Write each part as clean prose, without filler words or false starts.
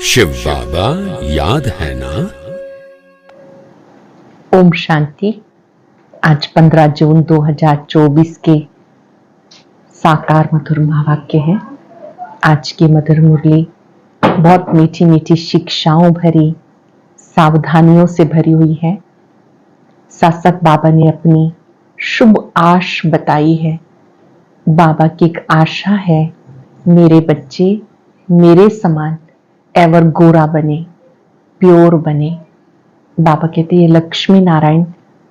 शिव बाबा याद है ना। ओम शांति। आज 15 जून 2024 के साकार मधुर महावाक्य है। आज की मधुर मुरली बहुत मीठी मीठी शिक्षाओं भरी, सावधानियों से भरी हुई है। शासक बाबा ने अपनी शुभ आश बताई है। बाबा की एक आशा है, मेरे बच्चे मेरे समान एवर गोरा बने, प्योर बने। बाबा कहते हैं लक्ष्मी नारायण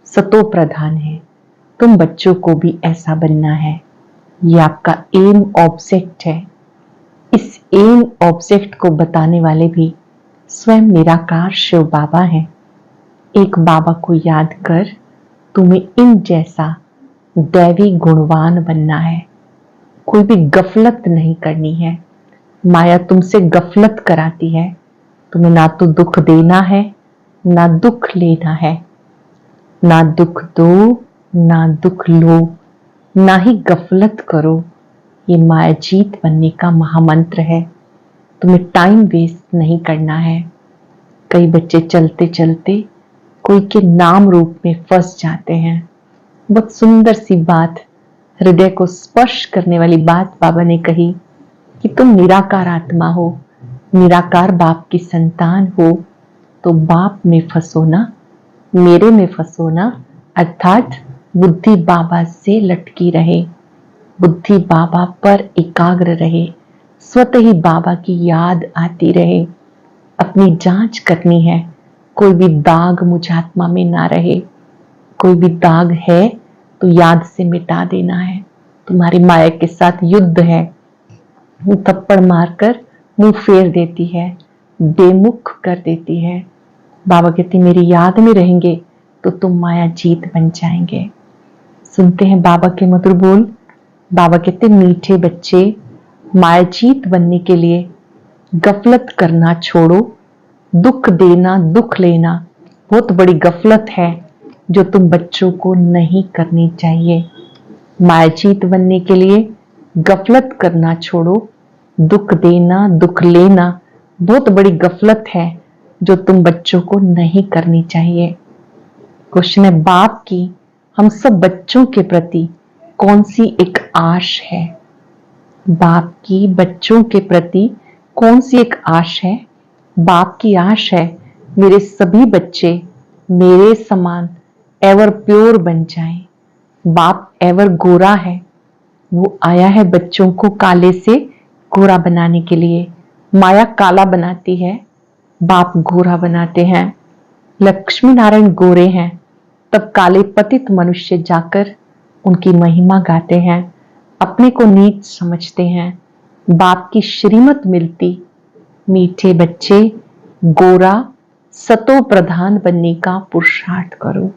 सतो प्रधान है, तुम बच्चों को भी ऐसा बनना है। ये आपका एम ऑब्जेक्ट है। इस एम ऑब्जेक्ट को बताने वाले भी स्वयं निराकार शिव बाबा हैं। एक बाबा को याद कर तुम्हें इन जैसा दैवी गुणवान बनना है। कोई भी गफलत नहीं करनी है। माया तुमसे गफलत कराती है। तुम्हें ना तो दुख देना है ना दुख लेना है। ना दुख दो ना दुख लो, ना ही गफलत करो। ये माया जीत बनने का महामंत्र है। तुम्हें टाइम वेस्ट नहीं करना है। कई बच्चे चलते चलते कोई के नाम रूप में फंस जाते हैं। बहुत सुंदर सी बात, हृदय को स्पर्श करने वाली बात बाबा ने कही कि तुम निराकार आत्मा हो, निराकार बाप की संतान हो, तो बाप में फंसो ना, मेरे में फंसो ना। अर्थात बुद्धि बाबा से लटकी रहे, बुद्धि बाबा पर एकाग्र रहे, स्वतः ही बाबा की याद आती रहे। अपनी जांच करनी है, कोई भी दाग मुझ आत्मा में ना रहे। कोई भी दाग है तो याद से मिटा देना है। तुम्हारी माया के साथ युद्ध है। थप्पड़ मारकर मुंह फेर देती है, बेमुख कर देती है। बाबा कहते मेरी याद में रहेंगे तो तुम माया जीत बन जाएंगे। सुनते हैं बाबा के मधुर बोल। बाबा कहते मीठे बच्चे, माया जीत बनने के लिए गफलत करना छोड़ो। दुख देना दुख लेना बहुत बड़ी गफलत है जो तुम बच्चों को नहीं करनी चाहिए। माया जीत बनने के लिए गफलत करना छोड़ो। दुख देना दुख लेना बहुत बड़ी गफलत है जो तुम बच्चों को नहीं करनी चाहिए। क्वेश्चन है बाप की हम सब बच्चों के प्रति कौन सी एक आश है। बाप की बच्चों के प्रति कौन सी एक आश है। बाप की आश है मेरे सभी बच्चे मेरे समान एवर प्योर बन जाएं। बाप एवर गोरा है, वो आया है बच्चों को काले से गोरा बनाने के लिए। माया काला बनाती है, बाप गोरा बनाते हैं। लक्ष्मी नारायण गोरे हैं, तब काले पतित मनुष्य जाकर उनकी महिमा गाते हैं, अपने को नीच समझते हैं। बाप की श्रीमत मिलती, मीठे बच्चे गोरा सतो प्रधान बनने का पुरुषार्थ करो।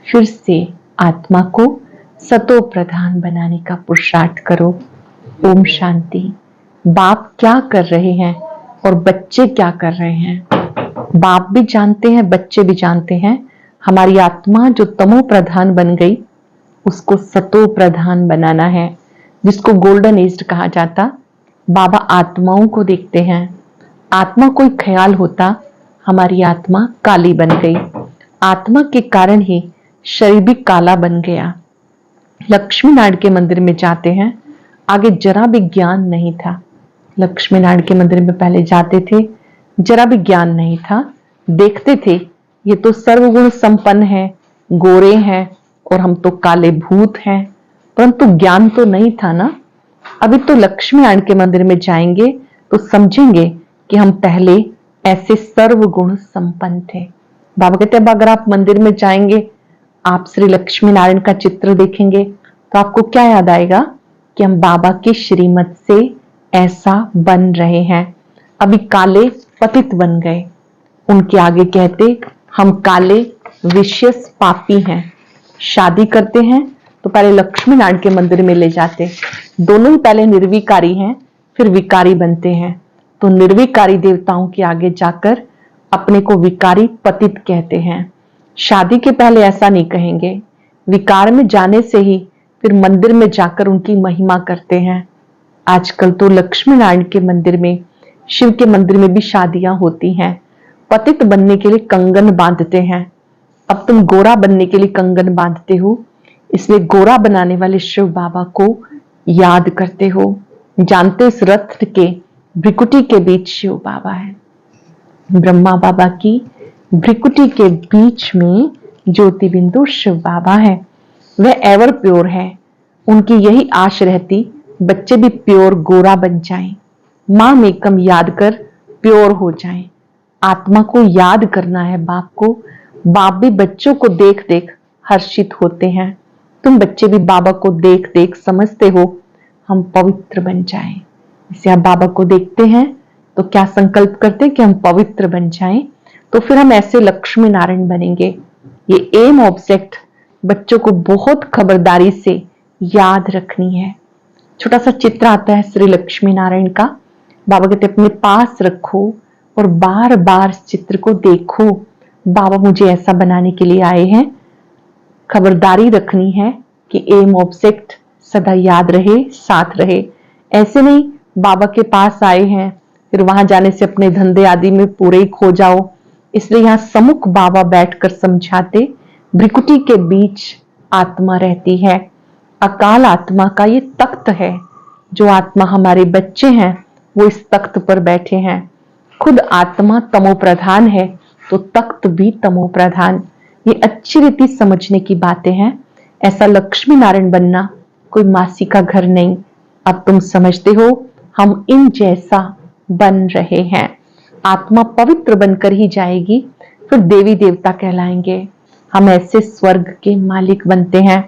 फिर से आत्मा को सतो प्रधान बनाने का पुरुषार्थ करो। ओम शांति। बाप क्या कर रहे हैं और बच्चे क्या कर रहे हैं। बाप भी जानते हैं, बच्चे भी जानते हैं। हमारी आत्मा जो तमो प्रधान बन गई उसको सतो प्रधान बनाना है, जिसको गोल्डन एज कहा जाता। बाबा आत्माओं को देखते हैं। आत्मा कोई ख्याल होता, हमारी आत्मा काली बन गई। आत्मा के कारण ही शरीर भी काला बन गया। लक्ष्मी नारायण के मंदिर में जाते हैं, आगे जरा भी ज्ञान नहीं था। लक्ष्मी नारायण के मंदिर में पहले जाते थे, जरा भी ज्ञान नहीं था। देखते थे ये तो सर्वगुण संपन्न है, गोरे हैं और हम तो काले भूत हैं, परंतु ज्ञान तो नहीं था ना। अभी तो लक्ष्मी नारायण के मंदिर में जाएंगे तो समझेंगे कि हम पहले ऐसे सर्वगुण संपन्न थे। बाबा कहते अब अगर आप मंदिर में जाएंगे, आप श्री लक्ष्मी नारायण का चित्र देखेंगे तो आपको क्या याद आएगा कि हम बाबा की श्रीमत से ऐसा बन रहे हैं। अभी काले पतित बन गए, उनके आगे कहते हम काले विशेष पापी हैं। शादी करते हैं तो पहले लक्ष्मी नारायण के मंदिर में ले जाते। दोनों ही पहले निर्विकारी हैं, फिर विकारी बनते हैं। तो निर्विकारी देवताओं के आगे जाकर अपने को विकारी पतित कहते हैं। शादी के पहले ऐसा नहीं कहेंगे। विकार में जाने से ही फिर मंदिर में जाकर उनकी महिमा करते हैं। आजकल तो लक्ष्मी नारायण के मंदिर में शिव के मंदिर में भी शादियां होती हैं। पतित बनने के लिए कंगन बांधते हैं। अब तुम गोरा बनने के लिए कंगन बांधते हो, इसलिए गोरा बनाने वाले शिव बाबा को याद करते हो। जानते इस रथ के भ्रिकुटी के बीच शिव बाबा है। ब्रह्मा बाबा की भ्रिकुटी के बीच में ज्योति बिंदु शिव बाबा है। वह एवर प्योर है। उनकी यही आश रहती बच्चे भी प्योर गोरा बन जाएं, मां मेकम याद कर प्योर हो जाएं। आत्मा को याद करना है बाप को। बाप भी बच्चों को देख देख हर्षित होते हैं। तुम बच्चे भी बाबा को देख देख समझते हो हम पवित्र बन जाएं। इसे आप बाबा को देखते हैं तो क्या संकल्प करते हैं कि हम पवित्र बन जाएं, तो फिर हम ऐसे लक्ष्मी नारायण बनेंगे। ये एम ऑब्जेक्ट बच्चों को बहुत खबरदारी से याद रखनी है। छोटा सा चित्र आता है श्री लक्ष्मी नारायण का। बाबा कहते अपने पास रखो और बार बार इस चित्र को देखो। बाबा मुझे ऐसा बनाने के लिए आए हैं। खबरदारी रखनी है कि एम ऑब्जेक्ट सदा याद रहे, साथ रहे। ऐसे नहीं बाबा के पास आए हैं फिर वहां जाने से अपने धंधे आदि में पूरे ही खो जाओ। इसलिए यहां सम्मुख बाबा बैठकर समझाते, भ्रिकुटी के बीच आत्मा रहती है। अकाल आत्मा का ये तख्त है। जो आत्मा हमारे बच्चे हैं वो इस तख्त पर बैठे हैं। खुद आत्मा तमो प्रधान है तो तख्त भी तमो प्रधान। ये अच्छी रीति समझने की बातें हैं। ऐसा लक्ष्मी नारायण बनना कोई मासी का घर नहीं। अब तुम समझते हो हम इन जैसा बन रहे हैं। आत्मा पवित्र बनकर ही जाएगी, फिर देवी देवता कहलाएंगे। हम ऐसे स्वर्ग के मालिक बनते हैं।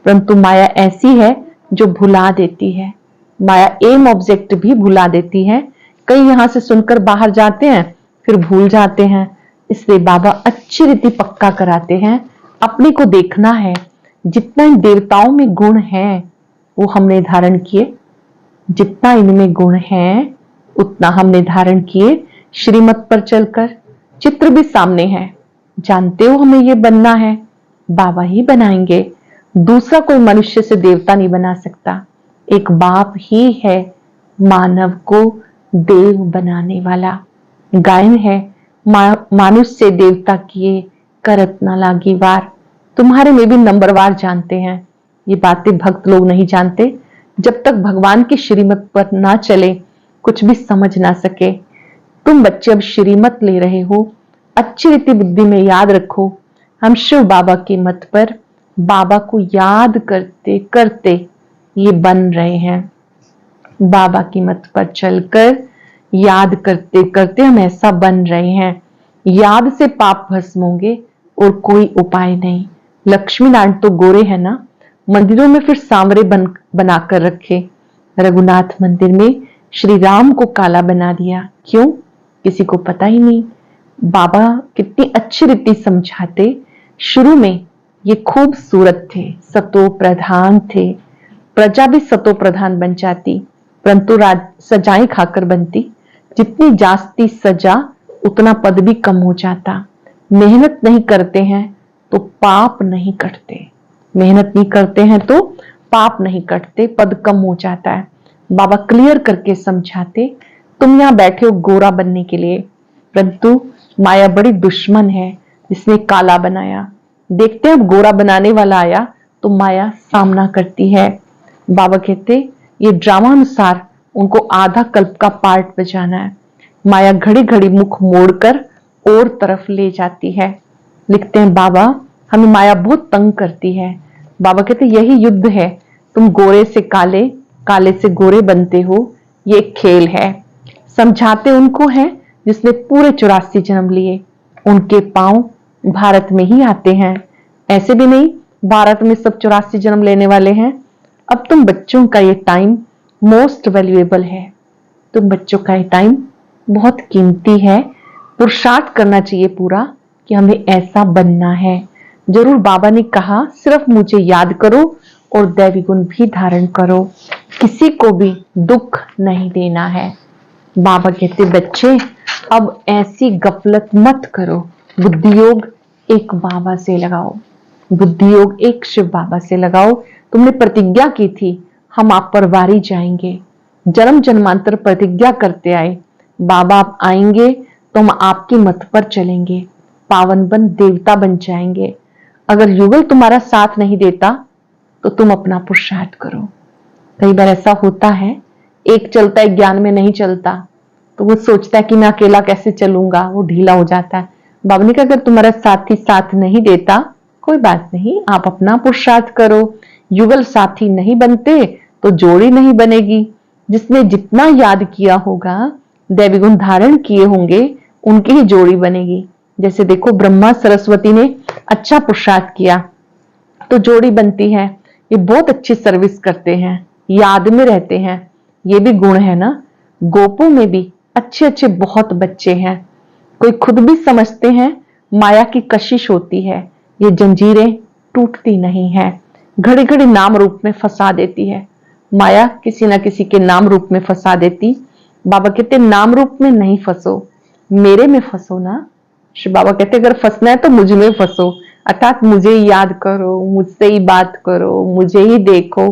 परंतु माया ऐसी है जो भुला देती है। माया एम ऑब्जेक्ट भी भुला देती है। कई यहां से सुनकर बाहर जाते हैं फिर भूल जाते हैं। इसलिए बाबा अच्छी रीति पक्का कराते हैं। अपने को देखना है। जितना इन देवताओं में गुण है वो हमने धारण किए। जितना इनमें गुण है उतना हमने धारण किए। श्रीमत पर चलकर चित्र भी सामने है। जानते हो हमें ये बनना है, बाबा ही बनाएंगे। दूसरा कोई मनुष्य से देवता नहीं बना सकता। एक बाप ही है मानव को देव बनाने वाला। गायन है, मानुष से देवता किए करत न लागी वार। तुम्हारे में भी नंबरवार जानते हैं। ये बातें भक्त लोग नहीं जानते। जब तक भगवान की श्रीमत पर ना चले कुछ भी समझ ना सके। तुम बच्चे अब श्रीमत ले रहे हो। अच्छी रीति बुद्धि में याद रखो हम शिव बाबा की मत पर बाबा को याद करते करते ये बन रहे हैं। बाबा की मत पर चलकर याद करते करते हम ऐसा बन रहे हैं। याद से पाप भस्म होंगे और कोई उपाय नहीं। लक्ष्मी नारायण तो गोरे हैं ना, मंदिरों में फिर सांवरे बनाकर रखे। रघुनाथ मंदिर में श्री राम को काला बना दिया। क्यों? किसी को पता ही नहीं। बाबा कितनी अच्छी रीति समझाते। शुरू में ये खूबसूरत थे, सतो प्रधान थे। प्रजा भी सतो प्रधान बन जाती, परंतु सजाएं खाकर बनती। जितनी जास्ती सजा उतना पद भी कम हो जाता। मेहनत नहीं करते हैं तो पाप नहीं कटते। मेहनत नहीं करते हैं तो पाप नहीं कटते, पद कम हो जाता है। बाबा क्लियर करके समझाते। तुम यहां बैठे हो गोरा बनने के लिए, परंतु माया बड़ी दुश्मन है जिसने काला बनाया। देखते हैं अब गोरा बनाने वाला आया तो माया सामना करती है। बाबा कहते ये ड्रामा अनुसार उनको आधा कल्प का पार्ट बजाना है। माया घड़ी घड़ी मुख मोड़कर और तरफ ले जाती है। लिखते हैं बाबा हमें माया बहुत तंग करती है। बाबा कहते यही युद्ध है। तुम गोरे से काले, काले से गोरे बनते हो। ये एक खेल है। समझाते उनको है जिसने पूरे 84 जन्म लिए। उनके पांव भारत में ही आते हैं। ऐसे भी नहीं भारत में सब 84 जन्म लेने वाले हैं। अब तुम बच्चों का ये टाइम मोस्ट वैल्यूएबल है। तुम बच्चों का ये टाइम बहुत कीमती है। पुरुषार्थ करना चाहिए पूरा कि हमें ऐसा बनना है। जरूर बाबा ने कहा सिर्फ मुझे याद करो और दैवी गुण भी धारण करो। किसी को भी दुख नहीं देना है। बाबा कहते बच्चे अब ऐसी गफलत मत करो। बुद्धि योग एक बाबा से लगाओ। बुद्धि योग एक शिव बाबा से लगाओ। तुमने प्रतिज्ञा की थी हम आप पर वारी जाएंगे। जन्म जन्मांतर प्रतिज्ञा करते आए। बाबा आप आएंगे तो हम आपके मत पर चलेंगे, पावन बन देवता बन जाएंगे। अगर युगल तुम्हारा साथ नहीं देता तो तुम अपना पुरुषार्थ करो। कई बार ऐसा होता है, एक चलता है ज्ञान में नहीं चलता, तो वो सोचता है कि मैं अकेला कैसे चलूंगा, वो ढीला हो जाता है। बाबा ने कहा अगर तुम्हारा साथी साथ नहीं देता कोई बात नहीं, आप अपना पुरुषार्थ करो। युगल साथी नहीं बनते तो जोड़ी नहीं बनेगी। जिसने जितना याद किया होगा, दैवी गुण धारण किए होंगे, उनकी ही जोड़ी बनेगी। जैसे देखो ब्रह्मा सरस्वती ने अच्छा पुरुषार्थ किया तो जोड़ी बनती है। ये बहुत अच्छी सर्विस करते हैं, याद में रहते हैं, ये भी गुण है ना। गोपों में भी अच्छे अच्छे बहुत बच्चे हैं। कोई खुद भी समझते हैं माया की कशिश होती है, ये जंजीरें टूटती नहीं है, घड़ी घड़ी नाम रूप में फंसा देती है। माया किसी ना किसी के नाम रूप में फंसा देती। बाबा कहते नाम रूप में नहीं फंसो, मेरे में फंसो ना। श्री बाबा कहते अगर फंसना है तो मुझ में फंसो, अर्थात मुझे ही याद करो, मुझसे ही बात करो, मुझे ही देखो,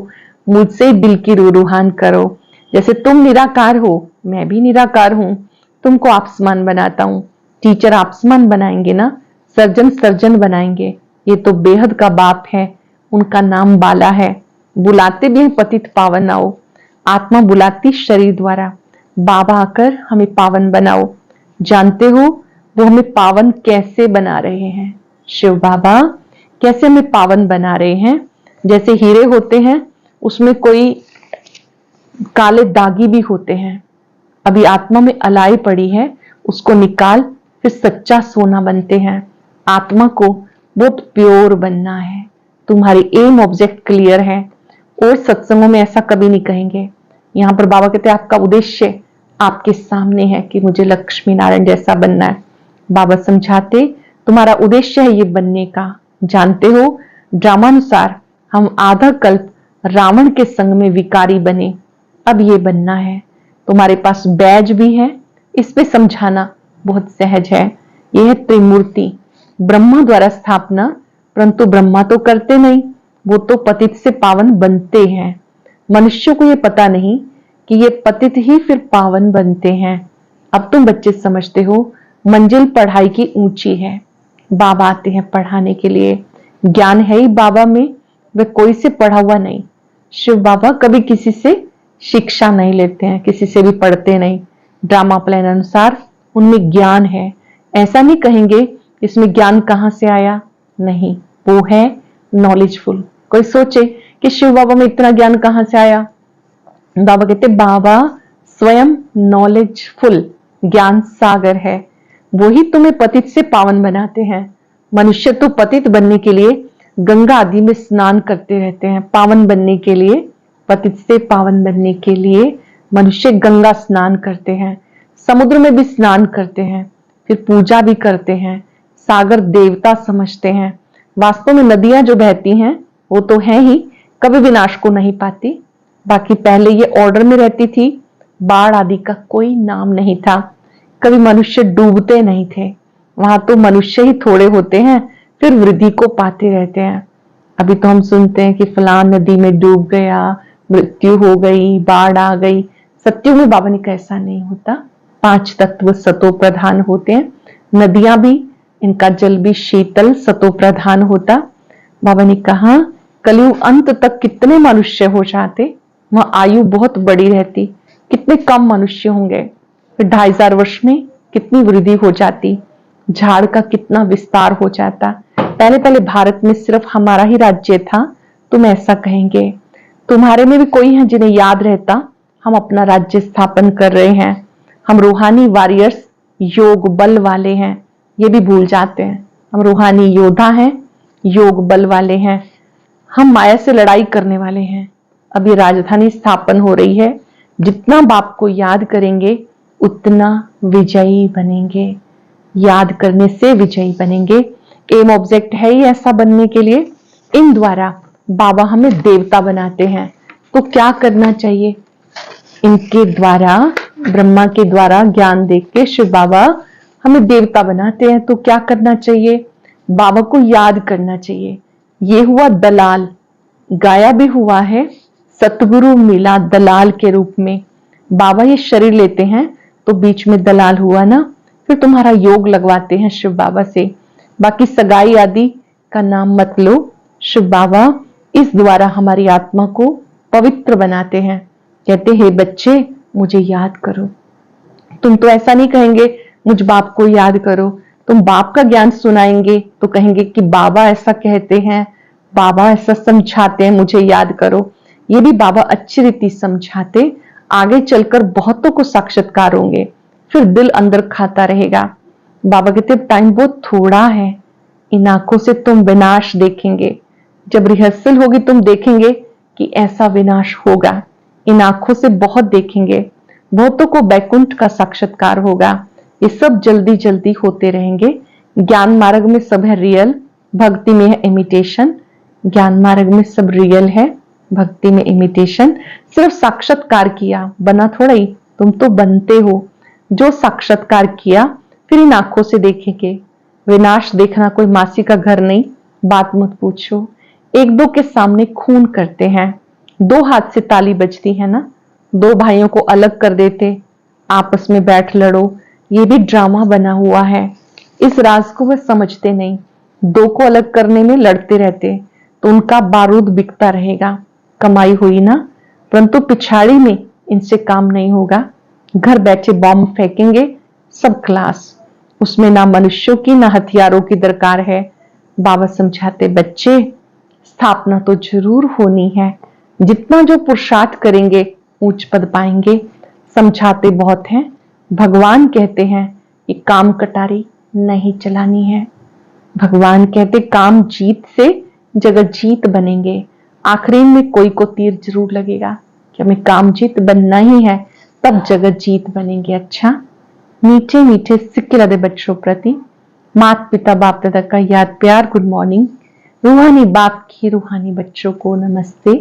मुझसे ही दिल की रूहान करो। जैसे तुम निराकार हो, मैं भी निराकार हूं, तुमको आपसमान बनाता हूं। टीचर आपसमान बनाएंगे ना, सर्जन सर्जन बनाएंगे। ये तो बेहद का बाप है, उनका नाम बाला है। बुलाते भी हैं पतित पावन आओ, आत्मा बुलाती शरीर द्वारा। बाबा आकर हमें पावन बनाओ। जानते हो वो हमें पावन कैसे बना रहे हैं? शिव बाबा कैसे हमें पावन बना रहे हैं? जैसे हीरे होते हैं, उसमें कोई काले दागी भी होते हैं। अभी आत्मा में अलाई पड़ी है, उसको निकाल फिर सच्चा सोना बनते हैं। आत्मा को बहुत प्योर बनना है। तुम्हारी एम ऑब्जेक्ट क्लियर है, और सत्संगों में ऐसा कभी नहीं कहेंगे। यहाँ पर बाबा कहते हैं आपका उद्देश्य आपके सामने है कि मुझे लक्ष्मी नारायण जैसा बनना है। बाबा समझाते तुम्हारा उद्देश्य है ये बनने का। जानते हो ड्रामानुसार हम आधा कल्प रावण के संग में विकारी बने, अब ये बनना है। तुम्हारे पास बैज भी है, इस पे समझाना बहुत सहज है। यह है त्रिमूर्ति, ब्रह्मा द्वारा स्थापना, परंतु ब्रह्मा तो करते नहीं, वो तो पतित से पावन बनते हैं। मनुष्य को ये पता नहीं कि ये पतित ही फिर पावन बनते हैं। अब तुम बच्चे समझते हो मंजिल पढ़ाई की ऊंची है। बाबा आते हैं पढ़ाने के लिए, ज्ञान है ही बाबा में, वे कोई से पढ़ा हुआ नहीं। शिव बाबा कभी किसी से शिक्षा नहीं लेते हैं, किसी से भी पढ़ते नहीं। ड्रामा प्लान अनुसार उनमें ज्ञान है। ऐसा नहीं कहेंगे इसमें ज्ञान कहां से आया, नहीं, वो है नॉलेजफुल। कोई सोचे कि शिव बाबा में इतना ज्ञान कहां से आया? बाबा कहते बाबा स्वयं नॉलेजफुल ज्ञान सागर है, वही तुम्हें पतित से पावन बनाते हैं। मनुष्य तो पतित बनने के लिए गंगा आदि में स्नान करते रहते हैं। पावन बनने के लिए, पतित से पावन बनने के लिए मनुष्य गंगा स्नान करते हैं, समुद्र में भी स्नान करते हैं, फिर पूजा भी करते हैं, सागर देवता समझते हैं। वास्तव में नदियां जो बहती हैं वो तो है ही, कभी विनाश को नहीं पाती। बाकी पहले ये ऑर्डर में रहती थी, बाढ़ आदि का कोई नाम नहीं था, कभी मनुष्य डूबते नहीं थे। वहां तो मनुष्य ही थोड़े होते हैं, फिर वृद्धि को पाते रहते हैं। अभी तो हम सुनते हैं कि फलान नदी में डूब गया, मृत्यु हो गई, बाढ़ आ गई। सत्युग में बाबा ने कैसा नहीं होता, 5 तत्व सतो प्रधान होते हैं। नदियां भी, इनका जल भी शीतल सतो प्रधान होता। बाबा ने कहा कलयुग अंत तक कितने मनुष्य हो जाते, वहां आयु बहुत बड़ी रहती, कितने कम मनुष्य होंगे। फिर 2500 वर्ष में कितनी वृद्धि हो जाती, झाड़ का कितना विस्तार हो जाता। पहले पहले भारत में सिर्फ हमारा ही राज्य था। तुम ऐसा कहेंगे तुम्हारे में भी कोई है जिन्हें याद रहता हम अपना राज्य स्थापन कर रहे हैं, हम रूहानी वॉरियर्स योग बल वाले हैं, ये भी भूल जाते हैं। हम रूहानी योद्धा हैं, योग बल वाले हैं, हम माया से लड़ाई करने वाले हैं। अब ये राजधानी स्थापन हो रही है, जितना बाप को याद करेंगे उतना विजयी बनेंगे। याद करने से विजयी बनेंगे। एम ऑब्जेक्ट है ही ऐसा बनने के लिए। इन द्वारा बाबा हमें देवता बनाते हैं, तो क्या करना चाहिए? इनके द्वारा, ब्रह्मा के द्वारा ज्ञान देख के शिव बाबा हमें देवता बनाते हैं, तो क्या करना चाहिए? बाबा को याद करना चाहिए। ये हुआ दलाल, गाया भी हुआ है, सतगुरु मिला दलाल के रूप में। बाबा ये शरीर लेते हैं तो बीच में दलाल हुआ ना, फिर तुम्हारा योग लगवाते हैं शिव बाबा से। बाकी सगाई आदि का नाम मत लो, शिव बाबा इस द्वारा हमारी आत्मा को पवित्र बनाते हैं। कहते हे बच्चे मुझे याद करो। तुम तो ऐसा नहीं कहेंगे मुझ बाप को याद करो, तुम बाप का ज्ञान सुनाएंगे तो कहेंगे कि बाबा ऐसा कहते हैं, बाबा ऐसा समझाते हैं, मुझे याद करो। ये भी बाबा अच्छी रीति समझाते, आगे चलकर बहुतों को साक्षात्कार होंगे, फिर दिल अंदर खाता रहेगा। बाबा कहते टाइम बहुत थोड़ा है, इन आंखों से तुम विनाश देखेंगे। जब रिहर्सल होगी तुम देखेंगे कि ऐसा विनाश होगा। इन आंखों से बहुत देखेंगे, बहुतों को बैकुंठ का साक्षात्कार होगा। ये सब जल्दी जल्दी होते रहेंगे। ज्ञान मार्ग में सब है रियल, भक्ति में है इमिटेशन। ज्ञान मार्ग में सब रियल है, भक्ति में इमिटेशन। सिर्फ साक्षात्कार किया, बना थोड़ा ही, तुम तो बनते हो। जो साक्षात्कार किया फिर इन आंखों से देखेंगे। विनाश देखना कोई मासी का घर नहीं, बात मत पूछो। एक दो के सामने खून करते हैं, दो हाथ से ताली बजती है ना, दो भाइयों को अलग कर देते, आपस में बैठ लड़ो, ये भी ड्रामा बना हुआ है। इस राज को वे समझते नहीं, दो को अलग करने में लड़ते रहते तो उनका बारूद बिकता रहेगा। कमाई हुई ना, परंतु पिछाड़ी में इनसे काम नहीं होगा। घर बैठे बॉम्ब फेंकेंगे सब क्लास, उसमें ना मनुष्यों की ना हथियारों की दरकार है। बाबा समझाते बच्चे स्थापना तो जरूर होनी है, जितना जो पुरुषार्थ करेंगे ऊंच पद पाएंगे। समझाते बहुत हैं, भगवान कहते हैं कि काम कटारी नहीं चलानी है। भगवान कहते काम जीत से जगत जीत बनेंगे। आखिरी में कोई को तीर जरूर लगेगा कि हमें काम जीत बनना ही है, तब जगत जीत बनेंगे। अच्छा, मीठे मीठे सिक्के लदे बच्चों प्रति माता पिता बाप दादा का याद प्यार गुड मॉर्निंग। रूहानी बाप की रूहानी बच्चों को नमस्ते,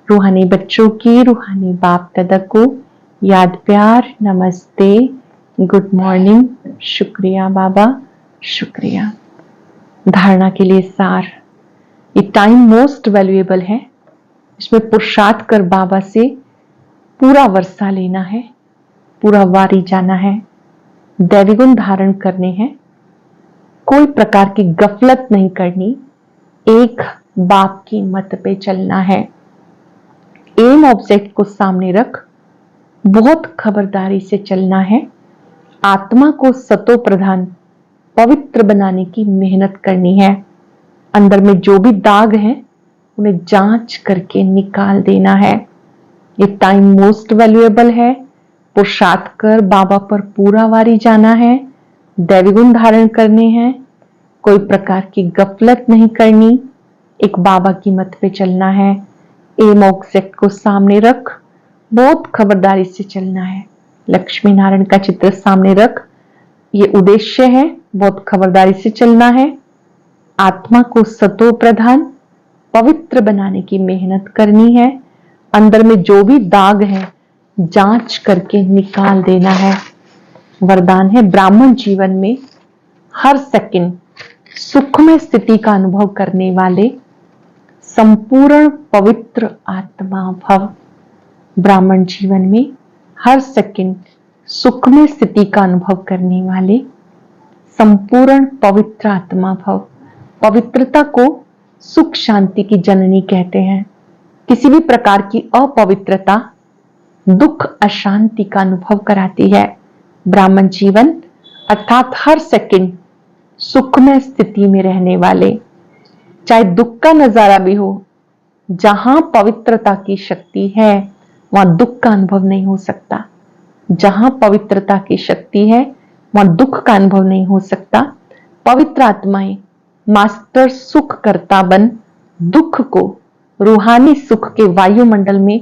रूहानी बच्चों की रूहानी बाप दादा को याद प्यार नमस्ते, गुड मॉर्निंग। शुक्रिया बाबा, शुक्रिया। धारणा के लिए सार, ये टाइम मोस्ट वैल्यूएबल है, इसमें पुरुषार्थ कर बाबा से पूरा वर्षा लेना है, पूरा वारी जाना है, दैवी गुण धारण करने हैं, कोई प्रकार की गफलत नहीं करनी, एक बाप की मत पे चलना है। एम ऑब्जेक्ट को सामने रख बहुत खबरदारी से चलना है। आत्मा को सतो प्रधान पवित्र बनाने की मेहनत करनी है। अंदर में जो भी दाग हैं उन्हें जांच करके निकाल देना है। ये टाइम मोस्ट वैल्यूएबल है, पुरुषार्थ कर बाबा पर पूरा वारी जाना है, दैवी गुण धारण करने हैं, कोई प्रकार की गफलत नहीं करनी, एक बाबा की मत पे चलना है। एम ऑब्जेक्ट को सामने रख बहुत खबरदारी से चलना है। लक्ष्मी नारायण का चित्र सामने रख, ये उद्देश्य है, बहुत खबरदारी से चलना है। आत्मा को सतो प्रधान पवित्र बनाने की मेहनत करनी है। अंदर में जो भी दाग है जांच करके निकाल देना है। वरदान है ब्राह्मण जीवन में हर सेकंड सुखमय स्थिति का अनुभव करने वाले संपूर्ण पवित्र आत्मा भव। ब्राह्मण जीवन में हर सेकंड सुखमय स्थिति का अनुभव करने वाले संपूर्ण पवित्र आत्मा भव। पवित्रता को सुख शांति की जननी कहते हैं। किसी भी प्रकार की अपवित्रता दुख अशांति का अनुभव कराती है। ब्राह्मण जीवन अर्थात हर सेकंड सुखमय स्थिति में रहने वाले, चाहे दुख का नजारा भी हो, जहां पवित्रता की शक्ति है वहां दुख का अनुभव नहीं हो सकता। जहां पवित्रता की शक्ति है वहां दुख का अनुभव नहीं हो सकता। पवित्र आत्माएं मास्टर सुख करता बन दुख को रूहानी सुख के वायुमंडल में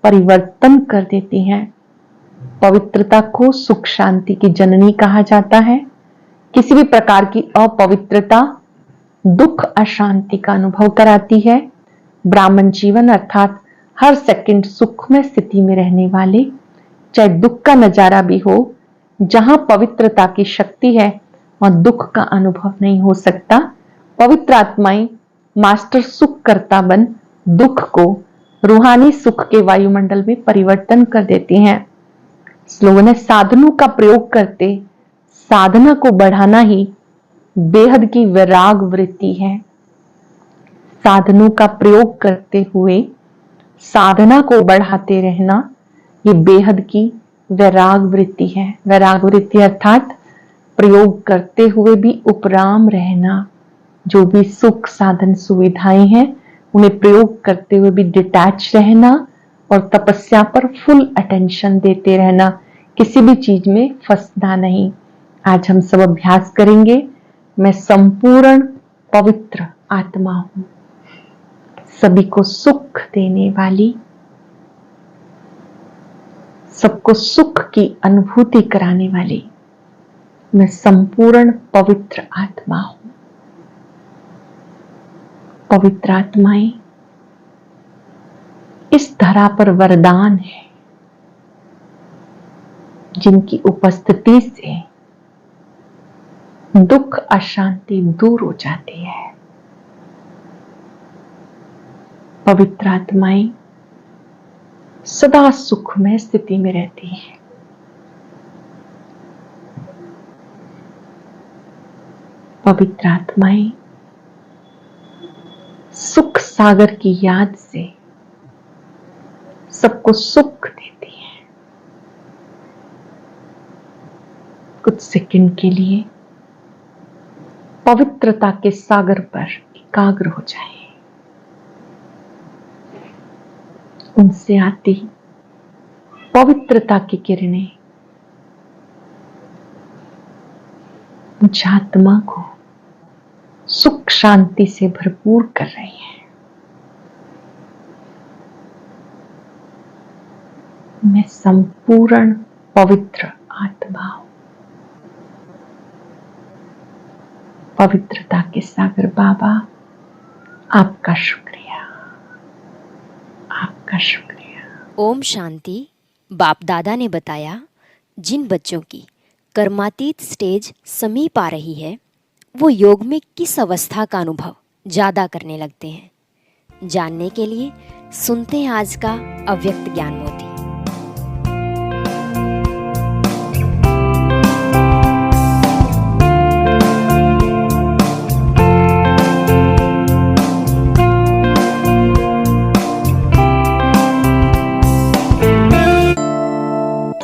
परिवर्तन कर देती हैं। पवित्रता को सुख शांति की जननी कहा जाता है। किसी भी प्रकार की अपवित्रता दुख अशांति का अनुभव कराती है। ब्राह्मण जीवन अर्थात हर सेकंड सुखमय स्थिति में रहने वाले, चाहे दुख का नजारा भी हो, जहां पवित्रता की शक्ति है वहां दुख का अनुभव नहीं हो सकता। पवित्र आत्माएं मास्टर सुख करता बन दुख को रूहानी सुख के वायुमंडल में परिवर्तन कर देती हैं। स्लोगन है, साधनों का प्रयोग करते साधना को बढ़ाना ही बेहद की वैराग वृत्ति है। साधनों का प्रयोग करते हुए साधना को बढ़ाते रहना ये बेहद की वैराग वृत्ति है। वैराग वृत्ति अर्थात प्रयोग करते हुए भी उपराम रहना। जो भी सुख साधन सुविधाएं हैं उन्हें प्रयोग करते हुए भी डिटैच रहना और तपस्या पर फुल अटेंशन देते रहना, किसी भी चीज में फंसना नहीं। आज हम सब अभ्यास करेंगे। मैं संपूर्ण पवित्र आत्मा हूं, सभी को सुख देने वाली, सबको सुख की अनुभूति कराने वाली मैं संपूर्ण पवित्र आत्मा हूं। पवित्र आत्माएं इस धरा पर वरदान है, जिनकी उपस्थिति से दुख अशांति दूर हो जाती है। पवित्र आत्माएं सदा सुखमय स्थिति में रहती है। पवित्र आत्माएं सुख सागर की याद से सबको सुख देती है। कुछ सेकंड के लिए पवित्रता के सागर पर एकाग्र हो जाए। उनसे आती पवित्रता की किरणें मुझ आत्मा को सुख शांति से भरपूर कर रही है। मैं संपूर्ण पवित्र आत्मा हूं। पवित्रता के सागर बाबा, आपका शुक्रिया, आपका शुक्रिया। ओम शांति। बाप दादा ने बताया, जिन बच्चों की कर्मातीत स्टेज समीप आ रही है वो योग में किस अवस्था का अनुभव ज़्यादा करने लगते हैं। जानने के लिए सुनते हैं आज का अव्यक्त ज्ञान मोती।